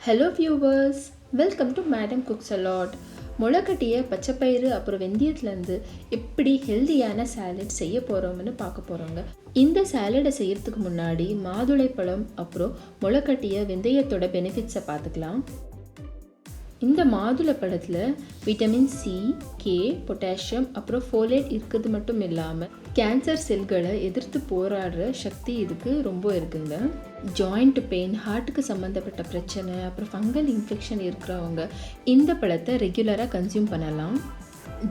Hello viewers, welcome to madam cooks a lot. முளைக்கட்டிய பச்சைப்பயிறு அப்புறம் வெந்தயத்துலேருந்து எப்படி ஹெல்தியான சாலட் செய்ய போகிறோம்னு பார்க்க போகிறோங்க. இந்த சாலடை செய்கிறதுக்கு முன்னாடி மாதுளைப்பழம் அப்புறம் முளைக்கட்டிய வெந்தயத்தோட பெனிஃபிட்ஸை பார்த்துக்கலாம். இந்த மாதுளைப்பழத்தில் விட்டமின் சி, கே, பொட்டாசியம் அப்புறம் ஃபோலேட் இருக்கிறது மட்டும் இல்லாமல் கேன்சர் செல்களை எதிர்த்து போராடுற சக்தி இதுக்கு ரொம்ப இருக்குங்க. ஜாயிண்ட் பெயின், ஹார்ட்டுக்கு சம்மந்தப்பட்ட பிரச்சனை அப்புறம் ஃபங்கல் இன்ஃபெக்ஷன் இருக்கிறவங்க இந்த பழத்தை ரெகுலராக கன்சியூம் பண்ணலாம்.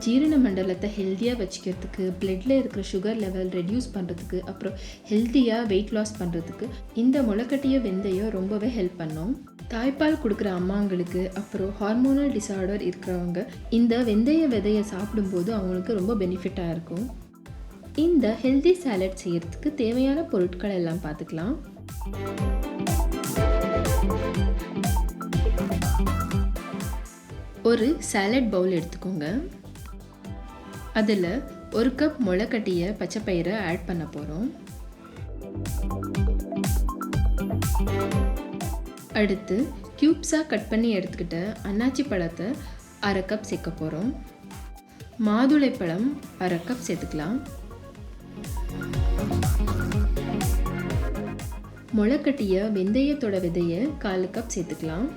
ஜீரண மண்டலத்தை ஹெல்த்தியாக வச்சுக்கிறதுக்கு, பிளட்டில் இருக்கிற சுகர் லெவல் ரெடியூஸ் பண்ணுறதுக்கு அப்புறம் ஹெல்த்தியாக வெயிட் லாஸ் பண்ணுறதுக்கு இந்த முளைக்கட்டிய வெந்தயம் ரொம்பவே ஹெல்ப் பண்ணும். தாய்ப்பால் கொடுக்குற அம்மாங்களுக்கு அப்புறம் ஹார்மோனல் டிசார்டர் இருக்கிறவங்க இந்த வெந்தய விதையை சாப்பிடும்போது அவங்களுக்கு ரொம்ப பெனிஃபிட்டாக இருக்கும். இந்த ஹெல்தி சாலட் செய்கிறதுக்கு தேவையான பொருட்கள் எல்லாம் பார்த்துக்கலாம். ஒரு சாலட் பவுல் எடுத்துக்கோங்க. அதில் 1 கப் முளைக்கட்டிய பச்சைப்பயிரை ஆட் பண்ண போகிறோம். அடுத்து க்யூப்ஸாக கட் பண்ணி எடுத்துக்கிட்ட அன்னாச்சி பழத்தை 1/2 கப் சேர்க்க போகிறோம். மாதுளைப்பழம் 1/2 கப் சேர்த்துக்கலாம். முளைக்கட்டிய வெந்தயத்தோட விதையை 1/4 கப் சேர்த்துக்கலாம்.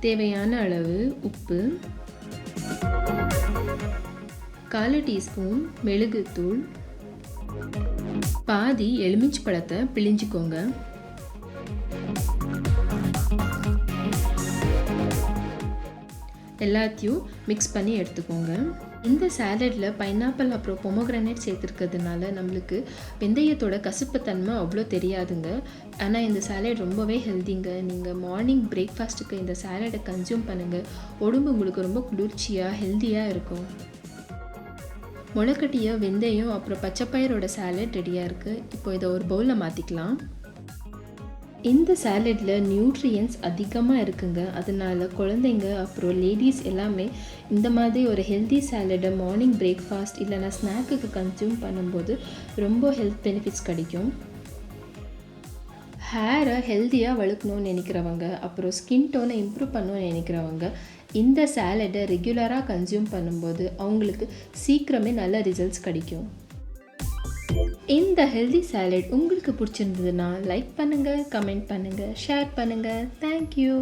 தேவையான அளவு உப்பு, 1/4 டீஸ்பூன் மெழுகுத்தூள், பாதி எலுமிச்சை பழத்தை பிழிஞ்சிக்கோங்க. எல்லாத்தையும் மிக்ஸ் பண்ணி எடுத்துக்கோங்க. இந்த சாலடில் பைனாப்பிள் அப்புறம் பொமோகிரானேட் சேர்த்துருக்கிறதுனால நம்மளுக்கு வெந்தயத்தோட கசப்புத்தன்மை அவ்வளோ தெரியாதுங்க. ஆனால் இந்த சாலட் ரொம்பவே ஹெல்திங்க. நீங்கள் மார்னிங் பிரேக்ஃபாஸ்ட்டுக்கு இந்த சாலடை கன்சியூம் பண்ணுங்கள். உடம்பு உங்களுக்கு ரொம்ப குளிர்ச்சியாக ஹெல்த்தியாக இருக்கும். முளைக்கட்டிய வெந்தயம் அப்புறம் பச்சைப்பயிரோட சாலட் ரெடியாக இருக்குது. இப்போ இதை ஒரு பவுலில் மாற்றிக்கலாம். இந்த சாலடில் நியூட்ரியன்ஸ் அதிகமாக இருக்குங்க. அதனால குழந்தைங்க அப்புறம் லேடிஸ் எல்லாமே இந்த மாதிரி ஒரு ஹெல்தி சாலடை மார்னிங் பிரேக்ஃபாஸ்ட் இல்லைனா ஸ்நாக்குக்கு கன்சியூம் பண்ணும்போது ரொம்ப ஹெல்த் பெனிஃபிட்ஸ் கிடைக்கும். ஹேரை ஹெல்த்தியாக வளர்க்கணும்னு நினைக்கிறவங்க அப்புறம் ஸ்கின் டோனை இம்ப்ரூவ் பண்ணணும்னு நினைக்கிறவங்க இந்த சாலடை ரெகுலராக கன்சியூம் பண்ணும்போது அவங்களுக்கு சீக்கிரமே நல்ல ரிசல்ட்ஸ் கிடைக்கும். இந்த ஹெல்தி சாலட் உங்களுக்கு பிடிச்சிருந்ததுன்னா லைக் பண்ணுங்கள், கமெண்ட் பண்ணுங்கள், ஷேர் பண்ணுங்கள். தேங்க்யூ.